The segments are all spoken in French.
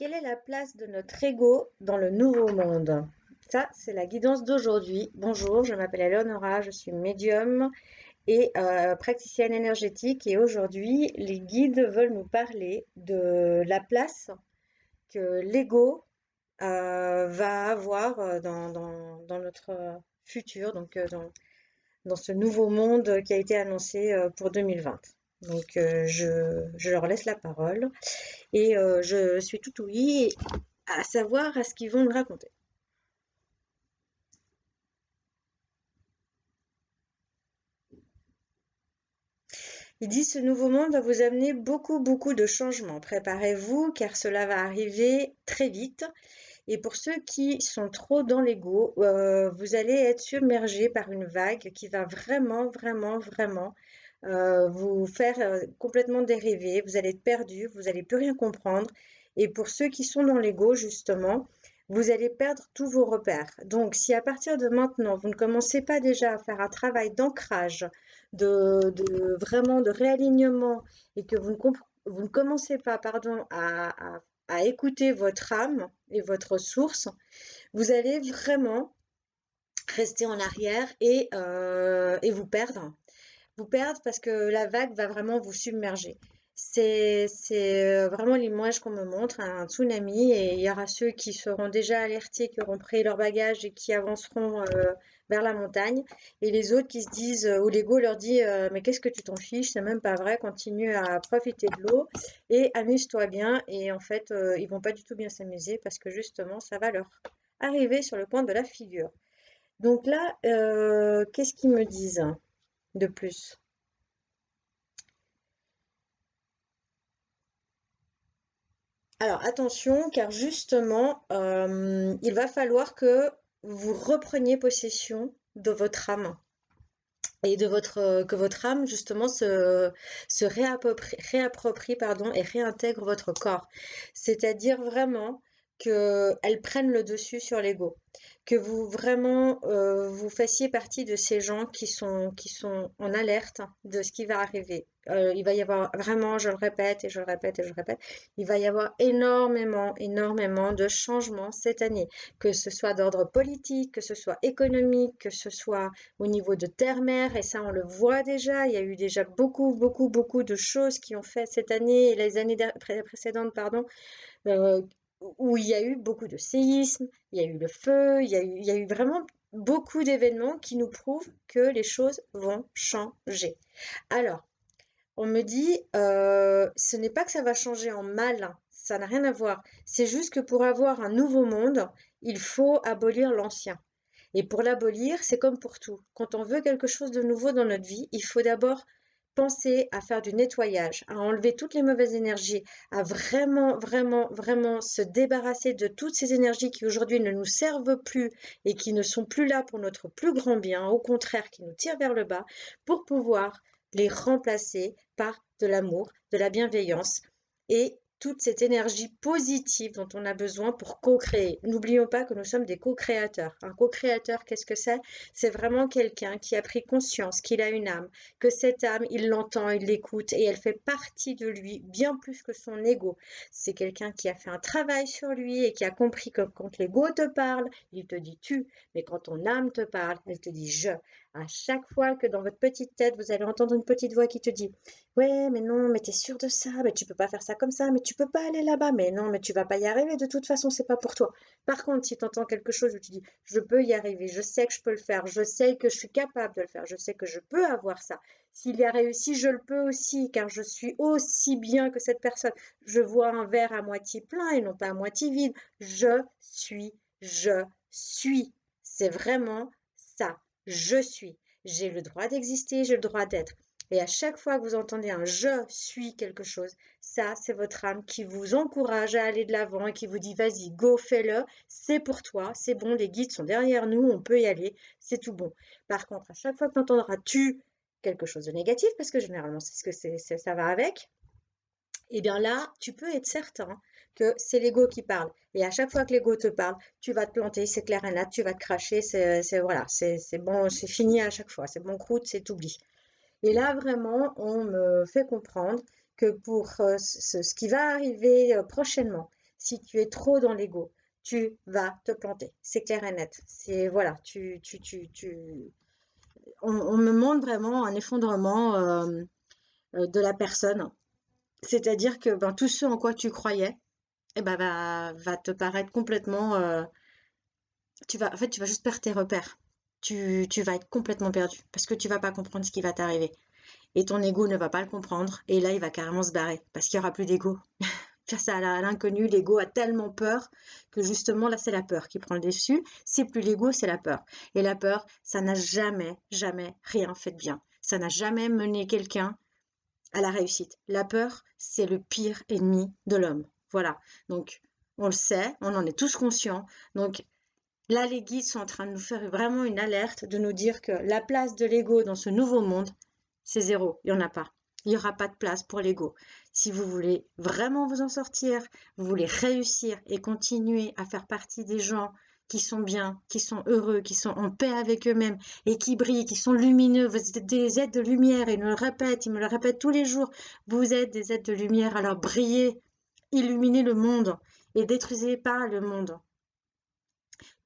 Quelle est la place de notre ego dans le nouveau monde? Ça, c'est la guidance d'aujourd'hui. Bonjour, je m'appelle Eleonora, je suis médium et praticienne énergétique. Et aujourd'hui, les guides veulent nous parler de la place que l'ego va avoir dans notre futur, donc dans ce nouveau monde qui a été annoncé pour 2020. Donc, je leur laisse la parole et je suis tout ouïe à savoir à ce qu'ils vont me raconter. Il dit ce nouveau monde va vous amener beaucoup, beaucoup de changements. Préparez-vous car cela va arriver très vite. Et pour ceux qui sont trop dans l'ego, vous allez être submergé par une vague qui va vraiment, vraiment, vraiment vous faire complètement dériver. Vous allez être perdu, vous n'allez plus rien comprendre. Et pour ceux qui sont dans l'ego, justement, vous allez perdre tous vos repères. Donc, si à partir de maintenant, vous ne commencez pas déjà à faire un travail d'ancrage, vraiment de réalignement, et que vous ne commencez pas, pardon, à écouter votre âme et votre source, vous allez vraiment rester en arrière et vous perdre. Vous perdre parce que la vague va vraiment vous submerger. C'est vraiment l'image qu'on me montre, un tsunami, et il y aura ceux qui seront déjà alertés, qui auront pris leur bagage et qui avanceront vers la montagne, et les autres qui se disent, où l'ego leur dit mais qu'est-ce que tu t'en fiches, c'est même pas vrai, continue à profiter de l'eau et amuse-toi bien, et en fait ils vont pas du tout bien s'amuser parce que justement ça va leur arriver sur le coin de la figure. Donc là, qu'est-ce qu'ils me disent de plus? Alors attention, car justement, il va falloir que vous repreniez possession de votre âme et que votre âme justement se réapproprie, pardon, et réintègre votre corps. C'est-à-dire vraiment qu'elle prenne le dessus sur l'ego, que vous vraiment vous fassiez partie de ces gens qui sont en alerte de ce qui va arriver. Il va y avoir vraiment, je le répète et je le répète et je le répète, il va y avoir énormément, énormément de changements cette année, que ce soit d'ordre politique, que ce soit économique, que ce soit au niveau de terre-mer, et ça on le voit déjà, il y a eu déjà beaucoup, beaucoup, beaucoup de choses qui ont fait cette année et les années précédentes, pardon, euh, où il y a eu beaucoup de séismes, il y a eu le feu, il y a eu vraiment beaucoup d'événements qui nous prouvent que les choses vont changer. Alors, on me dit, ce n'est pas que ça va changer en mal, hein, ça n'a rien à voir. C'est juste que pour avoir un nouveau monde, il faut abolir l'ancien. Et pour l'abolir, c'est comme pour tout. Quand on veut quelque chose de nouveau dans notre vie, il faut d'abord penser à faire du nettoyage, à enlever toutes les mauvaises énergies, à vraiment, vraiment, vraiment se débarrasser de toutes ces énergies qui aujourd'hui ne nous servent plus et qui ne sont plus là pour notre plus grand bien, au contraire, qui nous tirent vers le bas, pour pouvoir les remplacer par de l'amour, de la bienveillance et toute cette énergie positive dont on a besoin pour co-créer. N'oublions pas que nous sommes des co-créateurs. Un co-créateur, qu'est-ce que c'est? C'est vraiment quelqu'un qui a pris conscience qu'il a une âme, que cette âme, il l'entend, il l'écoute et elle fait partie de lui bien plus que son ego. C'est quelqu'un qui a fait un travail sur lui et qui a compris que quand l'ego te parle, il te dit tu, mais quand ton âme te parle, elle te dit je. À chaque fois que dans votre petite tête, vous allez entendre une petite voix qui te dit ouais, mais non, mais t'es sûr de ça, mais tu peux pas faire ça comme ça, mais tu peux pas aller là-bas, mais non, mais tu vas pas y arriver, de toute façon, c'est pas pour toi. Par contre, si tu entends quelque chose où tu dis je peux y arriver, je sais que je peux le faire, je sais que je suis capable de le faire, je sais que je peux avoir ça. S'il y a réussi, je le peux aussi, car je suis aussi bien que cette personne. Je vois un verre à moitié plein et non pas à moitié vide. Je suis. C'est vraiment ça. Je suis. J'ai le droit d'exister, j'ai le droit d'être. Et à chaque fois que vous entendez un je suis quelque chose, ça, c'est votre âme qui vous encourage à aller de l'avant et qui vous dit vas-y, go, fais-le, c'est pour toi, c'est bon, les guides sont derrière nous, on peut y aller, c'est tout bon. Par contre, à chaque fois que tu entendras tu quelque chose de négatif, parce que généralement c'est ce que ça va avec, et bien là, tu peux être certain que c'est l'ego qui parle. Et à chaque fois que l'ego te parle, tu vas te planter, c'est clair et net, tu vas te cracher, voilà, c'est bon, c'est fini à chaque fois, c'est bon croûte, c'est oubli. Et là, vraiment, on me fait comprendre que pour ce qui va arriver prochainement, Si tu es trop dans l'ego, tu vas te planter. C'est clair et net. C'est voilà, on me montre vraiment un effondrement de la personne. C'est-à-dire que ben, tout ce en quoi tu croyais, eh ben, va te paraître complètement. En fait, tu vas juste perdre tes repères. Tu vas être complètement perdu parce que tu vas pas comprendre ce qui va t'arriver. Et ton ego ne va pas le comprendre. Et là, il va carrément se barrer parce qu'il n'y aura plus d'ego. Face à l'inconnu, l'ego a tellement peur que justement, là, c'est la peur qui prend le dessus. C'est plus l'ego, c'est la peur. Et la peur, ça n'a jamais, jamais rien fait de bien. Ça n'a jamais mené quelqu'un à la réussite. La peur, c'est le pire ennemi de l'homme. Voilà. Donc, on le sait, on en est tous conscients. Donc, là, les guides sont en train de nous faire vraiment une alerte, de nous dire que la place de l'ego dans ce nouveau monde, c'est zéro. Il n'y en a pas. Il n'y aura pas de place pour l'ego. Si vous voulez vraiment vous en sortir, vous voulez réussir et continuer à faire partie des gens qui sont bien, qui sont heureux, qui sont en paix avec eux-mêmes et qui brillent, qui sont lumineux, vous êtes des êtres de lumière, ils me le répètent tous les jours, vous êtes des êtres de lumière, alors brillez, illuminez le monde et détruisez pas le monde.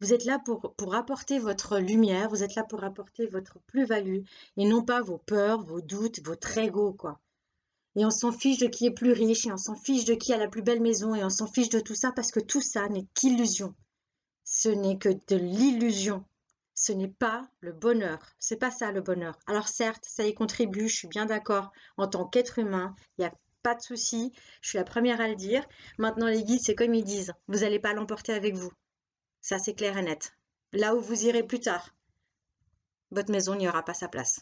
Vous êtes là pour apporter votre lumière, vous êtes là pour apporter votre plus-value et non pas vos peurs, vos doutes, votre ego, quoi. Et on s'en fiche de qui est plus riche et on s'en fiche de qui a la plus belle maison et on s'en fiche de tout ça parce que tout ça n'est qu'illusion. Ce n'est que de l'illusion. Ce n'est pas le bonheur. C'est pas ça le bonheur. Alors certes, ça y contribue, je suis bien d'accord. En tant qu'être humain, il n'y a pas de souci. Je suis la première à le dire. Maintenant, les guides, c'est comme ils disent. Vous n'allez pas l'emporter avec vous. Ça, c'est clair et net. Là où vous irez plus tard, votre maison n'y aura pas sa place.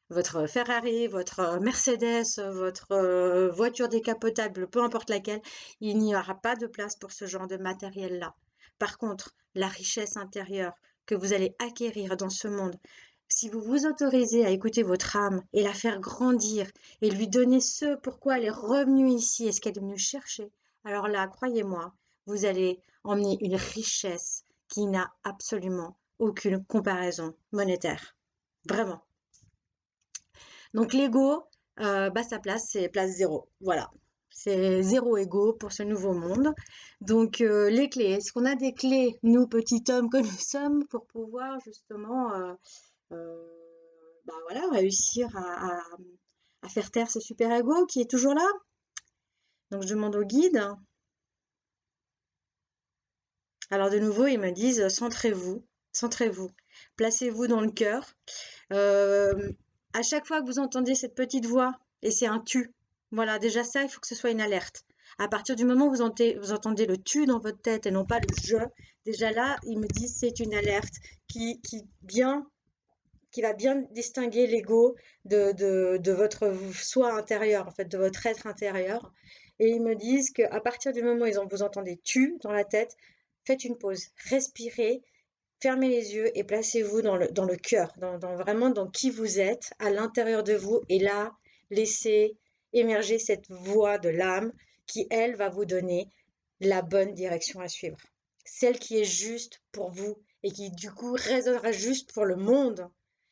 Votre Ferrari, votre Mercedes, votre voiture décapotable, peu importe laquelle, il n'y aura pas de place pour ce genre de matériel-là. Par contre, la richesse intérieure que vous allez acquérir dans ce monde, si vous vous autorisez à écouter votre âme et la faire grandir et lui donner ce pourquoi elle est revenue ici et ce qu'elle est venue chercher, alors là, croyez-moi, vous allez emmener une richesse qui n'a absolument aucune comparaison monétaire. Vraiment. Donc l'ego, sa place, c'est place zéro. Voilà. C'est zéro ego pour ce nouveau monde. Donc les clés, est-ce qu'on a des clés, nous, petits hommes que nous sommes, pour pouvoir justement euh, voilà, réussir à faire taire ce super ego qui est toujours là? Donc je demande au guide. Alors de nouveau, ils me disent centrez-vous, centrez-vous, placez-vous dans le cœur. Euh, à chaque fois que vous entendez cette petite voix, et c'est un tu, voilà, déjà ça, il faut que ce soit une alerte. À partir du moment où vous entendez le tu dans votre tête et non pas le je, déjà là, ils me disent c'est une alerte qui qui va bien distinguer l'ego de votre soi intérieur, en fait, de votre être intérieur. Et ils me disent qu'à partir du moment où vous entendez tu dans la tête, faites une pause, respirez, fermez les yeux et placez-vous dans le cœur, vraiment dans qui vous êtes, à l'intérieur de vous. Et là, laissez émerger cette voix de l'âme qui, elle, va vous donner la bonne direction à suivre. Celle qui est juste pour vous et qui, du coup, résonnera juste pour le monde.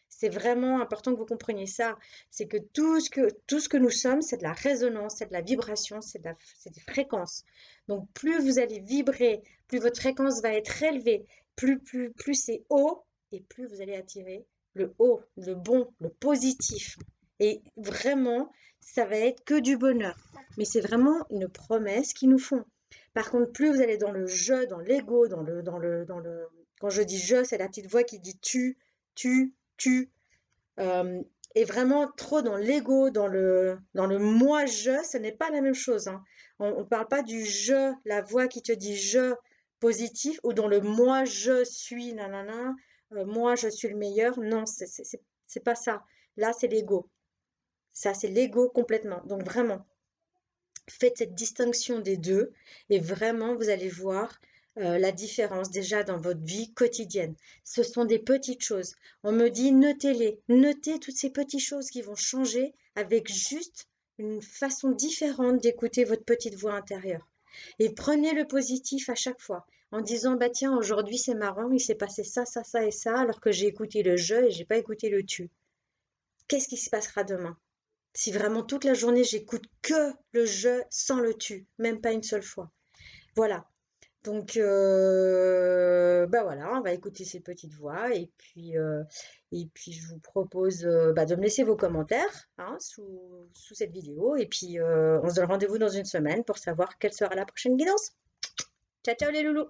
C'est vraiment important que vous compreniez ça. C'est que tout ce que nous sommes, c'est de la résonance, c'est de la vibration, c'est des fréquences. Donc, plus vous allez vibrer, plus votre fréquence va être élevée, plus c'est haut et plus vous allez attirer le haut, le bon, le positif. Et vraiment, ça va être que du bonheur. Mais c'est vraiment une promesse qu'ils nous font. Par contre, plus vous allez dans le je, dans l'ego, quand je dis je, c'est la petite voix qui dit tu, et vraiment trop dans l'ego, dans le moi je, ce n'est pas la même chose, hein. On ne parle pas du je, la voix qui te dit je positif, ou dans le moi je suis, nanana, moi je suis le meilleur. Non, c'est pas ça. Là, c'est l'ego. Ça, c'est l'ego complètement. Donc vraiment, faites cette distinction des deux et vraiment, vous allez voir la différence déjà dans votre vie quotidienne. Ce sont des petites choses. On me dit, notez-les. Notez toutes ces petites choses qui vont changer avec juste une façon différente d'écouter votre petite voix intérieure. Et prenez le positif à chaque fois en disant, bah tiens, aujourd'hui c'est marrant, il s'est passé ça et ça, alors que j'ai écouté le je et j'ai pas écouté le tu. Qu'est-ce qui se passera demain? Si vraiment toute la journée j'écoute que le je sans le tu, même pas une seule fois. Voilà. Donc, bah voilà, on va écouter ces petites voix et puis je vous propose bah, de me laisser vos commentaires hein, sous cette vidéo. Et puis, on se donne rendez-vous dans une semaine pour savoir quelle sera la prochaine guidance. Ciao, ciao les loulous!